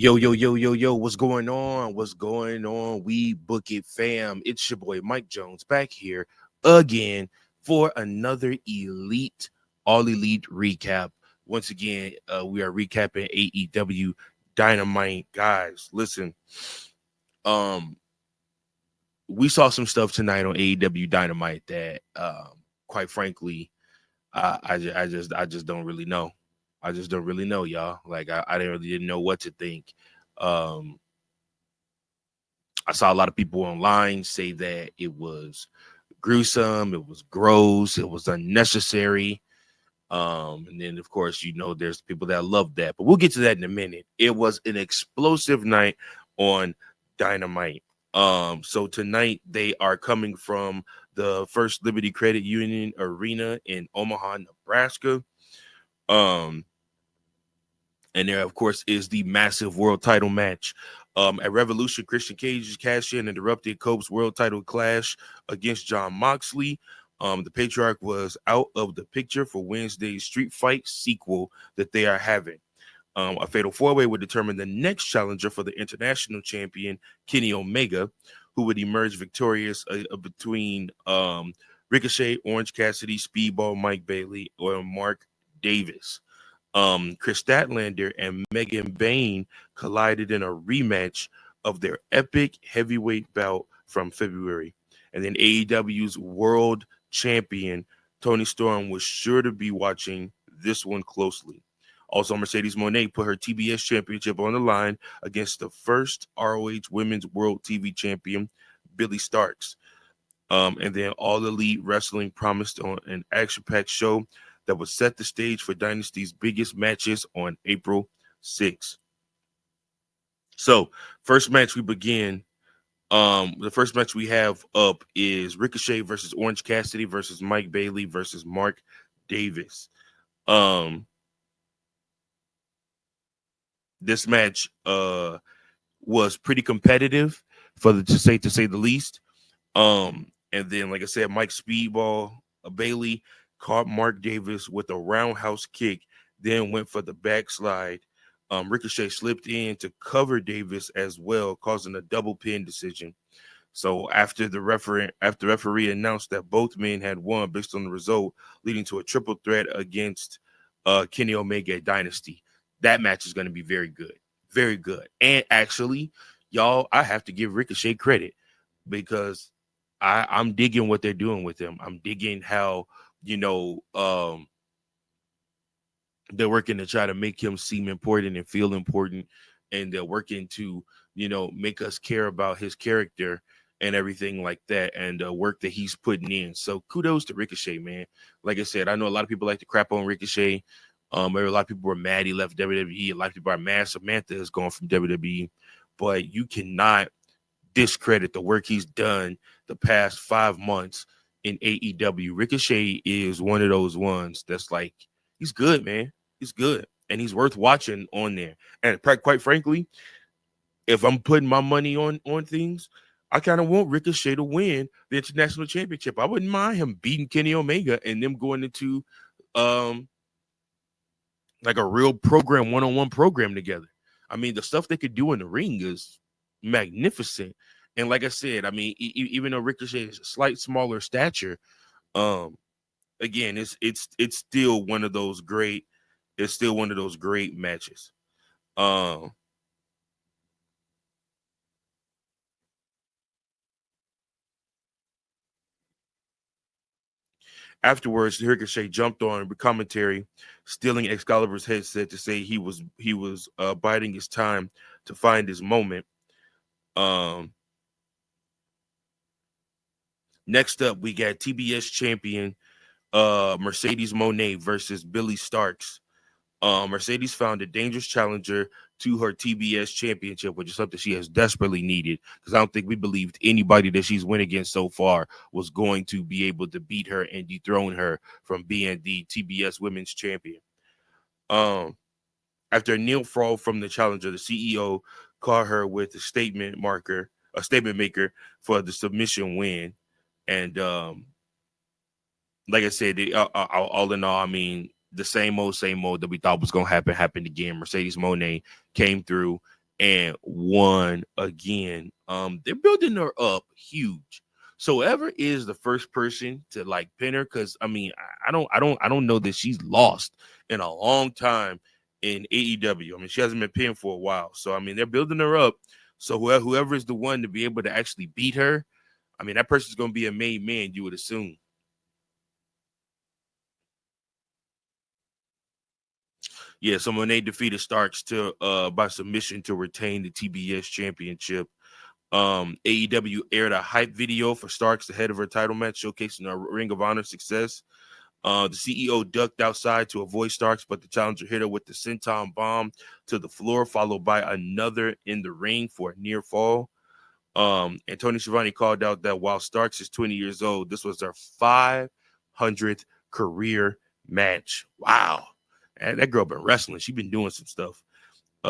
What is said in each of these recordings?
Yo, yo, yo, yo, yo, what's going on? What's going on? We Book It fam. It's your boy Mike Jones back here again for another all elite recap. Once again, we are recapping AEW Dynamite. Guys, listen, um, we saw some stuff tonight on AEW Dynamite that quite frankly, I just don't really know. I just don't really know, y'all. Like I didn't know what to think. Um, I saw a lot of people online say that it was gruesome, it was gross, it was unnecessary. And then of course, there's people that love that, but we'll get to that in a minute. It was an explosive night on Dynamite. So tonight they are coming from the First Liberty Credit Union Arena in Omaha, Nebraska. Um, and there, of course, is the massive world title match. At Revolution, Christian Cage cashed in and interrupted Cope's world title clash against John Moxley. The Patriarch was out of the picture for Wednesday's Street Fight sequel that they are having. A fatal four-way would determine the next challenger for the international champion, Kenny Omega, who would emerge victorious between Ricochet, Orange Cassidy, Speedball, Mike Bailey, or Mark Davis. Chris Statlander and Megan Bane collided in a rematch of their epic heavyweight bout from February. And then AEW's world champion, Toni Storm, was sure to be watching this one closely. Also, Mercedes Mone put her TBS Championship on the line against the first ROH Women's World TV Champion, Billy Starks. And then All Elite Wrestling promised on an action-packed show that would set the stage for Dynasty's biggest matches on April 6th. So, first match we begin. The first match we have up is Ricochet versus Orange Cassidy versus Mike Bailey versus Mark Davis. This match was pretty competitive to say the least. And then, like I said, Mike Speedball Bailey caught Mark Davis with a roundhouse kick, then went for the backslide. Ricochet slipped in to cover Davis as well, causing a double pin decision. So after the referee announced that both men had won based on the result, leading to a triple threat against Kenny Omega Dynasty. That match is going to be very good. Very good. And actually, y'all, I have to give Ricochet credit because I'm digging what they're doing with him. I'm digging how, they're working to try to make him seem important and feel important. And they're working to, make us care about his character and everything like that, and the work that he's putting in. So kudos to Ricochet, man. Like I said, I know a lot of people like to crap on Ricochet. A lot of people were mad he left WWE. A lot of people are mad Samantha is going from WWE. But you cannot discredit the work he's done the past 5 months in AEW. Ricochet is one of those ones that's like, he's good, man. He's good. And he's worth watching on there. And quite frankly, if I'm putting my money on things, I kind of want Ricochet to win the international championship. I wouldn't mind him beating Kenny Omega and them going into like a real program, one-on-one program together. I mean, the stuff they could do in the ring is magnificent. And like I said, I mean, even though Ricochet is a slight smaller stature, again, it's still one of those great. It's still one of those great matches. Afterwards, Ricochet jumped on commentary, stealing Excalibur's headset to say he was biding his time to find his moment. Next up, we got TBS champion Mercedes Mone versus Billy Starks. Mercedes found a dangerous challenger to her TBS championship, which is something she has desperately needed, because I don't think we believed anybody that she's went against so far was going to be able to beat her and dethrone her from being the TBS women's champion. After a kneel fall from the challenger, the CEO caught her with a statement maker for the submission win. And like I said, all in all, I mean, the same old that we thought was going to happen happened again. Mercedes Mone came through and won again. They're building her up huge. So whoever is the first person to like pin her, because I mean, I don't know that she's lost in a long time in AEW. I mean, she hasn't been pinned for a while. So I mean, they're building her up. So whoever is the one to be able to actually beat her, I mean, that person's going to be a made man, you would assume. Yeah, so when they defeated Starks to by submission to retain the TBS Championship, AEW aired a hype video for Starks ahead of her title match, showcasing her Ring of Honor success. The CEO ducked outside to avoid Starks, but the challenger hit her with the senton bomb to the floor, followed by another in the ring for a near fall. And Tony Schiavone called out that while Starks is 20 years old, this was her 500th career match. Wow. And that girl been wrestling. She been doing some stuff.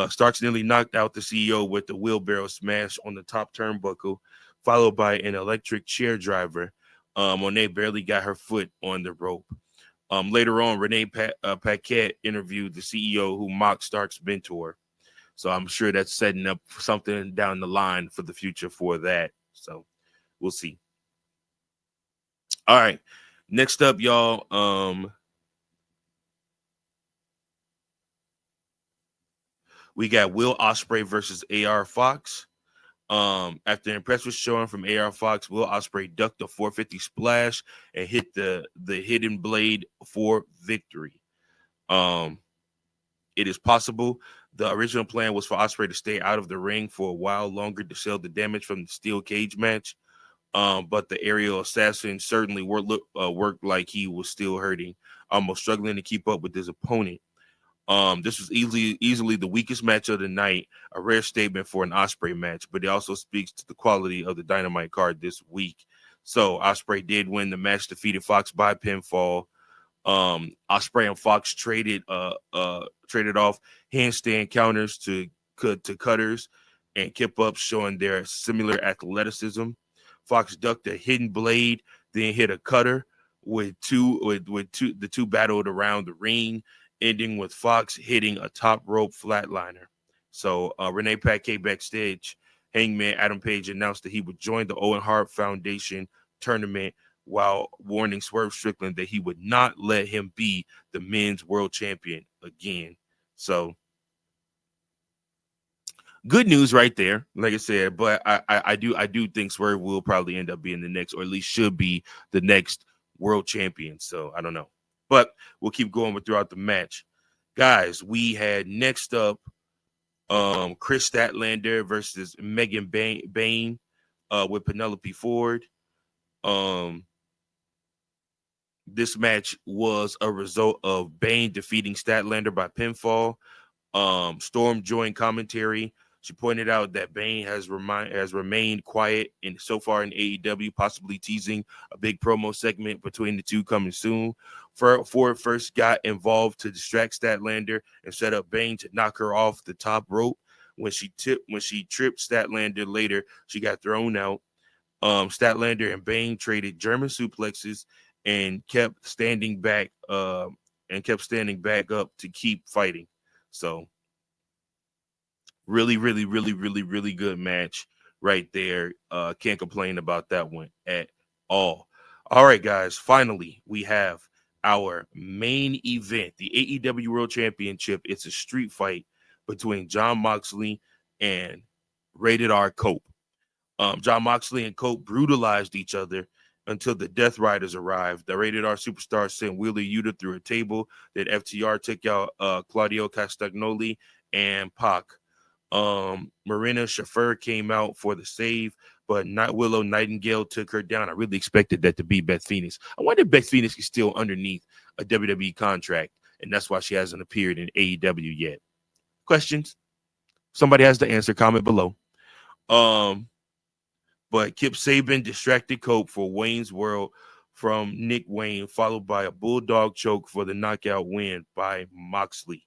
Starks nearly knocked out the CEO with the wheelbarrow smash on the top turnbuckle, followed by an electric chair driver. Monet barely got her foot on the rope. Later on, Paquette interviewed the CEO who mocked Stark's mentor. So I'm sure that's setting up something down the line for the future for that. So we'll see. All right. Next up, y'all. We got Will Osprey versus AR Fox. After an impressive showing from AR Fox, Will Osprey ducked a 450 splash and hit the hidden blade for victory. It is possible the original plan was for Osprey to stay out of the ring for a while longer to sell the damage from the steel cage match. But the aerial assassin certainly worked like he was still hurting, almost struggling to keep up with his opponent. This was easily the weakest match of the night, a rare statement for an Osprey match, but it also speaks to the quality of the Dynamite card this week. So Osprey did win the match, defeated Fox by pinfall. Osprey and Fox traded off handstand counters to cutters and kip ups, showing their similar athleticism. Fox ducked a hidden blade, then hit a cutter with the two battled around the ring, ending with Fox hitting a top rope flatliner. So Renee Paquet backstage, Hangman Adam Page announced that he would join the Owen Hart Foundation tournament while warning Swerve Strickland that he would not let him be the men's world champion again. So good news right there, like I said. But I do think Swerve will probably end up being the next, or at least should be the next world champion. So I don't know, but we'll keep going with throughout the match, guys. We had next up Chris Statlander versus Megan Bane with Penelope Ford. This match was a result of Bane defeating Statlander by pinfall. Storm joined commentary. She pointed out that Bane has remained quiet so far in AEW, possibly teasing a big promo segment between the two coming soon. Ford first got involved to distract Statlander and set up Bane to knock her off the top rope. When she tripped Statlander later, she got thrown out. Statlander and Bane traded German suplexes and kept standing back up to keep fighting. So really good match right there. Can't complain about that one at all. All right, guys. Finally, we have our main event, the AEW World Championship. It's a street fight between Jon Moxley and Rated R Cope. Jon Moxley and Cope brutalized each other until the Death Riders arrived. The Rated R superstar sent Wheeler Yuta through a table. That FTR took out Claudio Castagnoli and Pac. Marina Shafir came out for the save, but not Willow Nightingale took her down. I really expected that to be Beth Phoenix. I wonder if Beth Phoenix is still underneath a WWE contract, and that's why she hasn't appeared in AEW yet. Questions? Somebody has the answer. Comment below. But Kip Sabian distracted Cope for Wayne's World from Nick Wayne, followed by a bulldog choke for the knockout win by Moxley.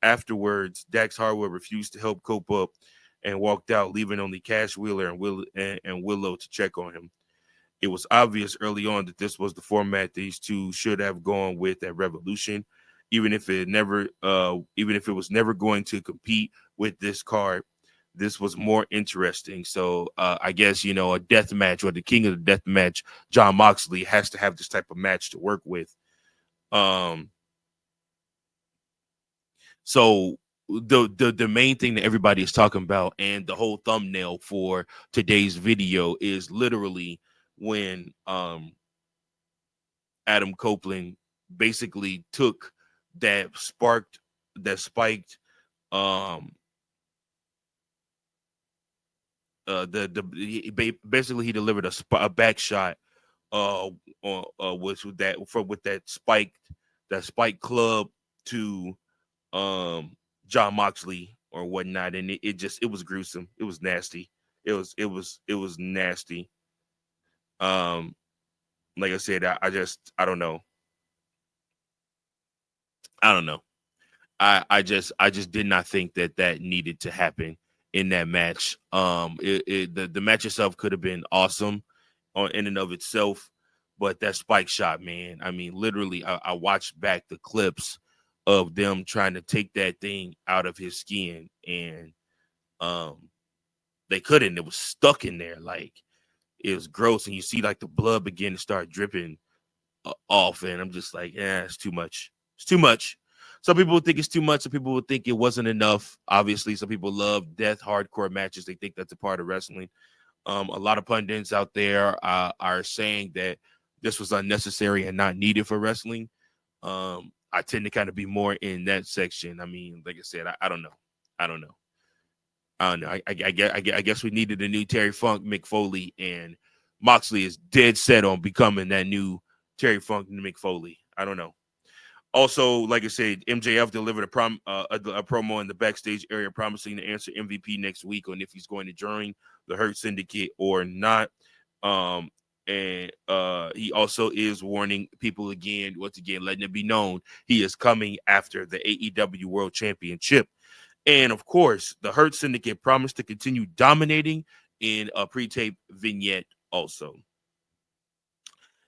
Afterwards, Dax Harwood refused to help Cope up and walked out, leaving only Cash Wheeler and Willow to check on him. It was obvious early on that this was the format these two should have gone with at Revolution, even if it was never going to compete with this card. This was more interesting. So I guess, a death match, or the king of the death match, John Moxley, has to have this type of match to work with. So the main thing that everybody is talking about, and the whole thumbnail for today's video, is literally when Adam Copeland basically took that spiked basically he delivered a back shot with that spiked club to John Moxley or whatnot, and it was gruesome. It was nasty. It was nasty. Like I said, I don't know. I just did not think that needed to happen in that match. The match itself could have been awesome in and of itself, but that spike shot, man. I mean, literally, I watched back the clips of them trying to take that thing out of his skin, and they couldn't. It was stuck in there, like it was gross, and you see like the blood begin to start dripping off, and I'm just like, it's too much. It's too much. Some people would think it's too much. Some people would think it wasn't enough. Obviously, some people love death hardcore matches. They think that's a part of wrestling. A lot of pundits out there are saying that this was unnecessary and not needed for wrestling. I tend to kind of be more in that section. I mean, like I said, I don't know. I don't know. I guess we needed a new Terry Funk, Mick Foley, and Moxley is dead set on becoming that new Terry Funk and Mick Foley. I don't know. Also, like I said, MJF delivered a promo in the backstage area promising to answer MVP next week on if he's going to join the Hurt Syndicate or not. And he also is warning people once again, letting it be known he is coming after the AEW World Championship. And, of course, the Hurt Syndicate promised to continue dominating in a pre-tape vignette also.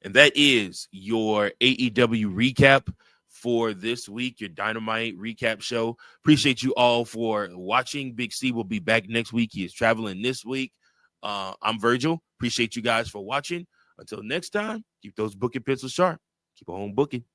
And that is your AEW recap for this week, your Dynamite recap show. Appreciate you all for watching. Big C will be back next week. He is traveling this week. I'm Virgil. Appreciate you guys for watching. Until next time, keep those booking pencils sharp. Keep on booking.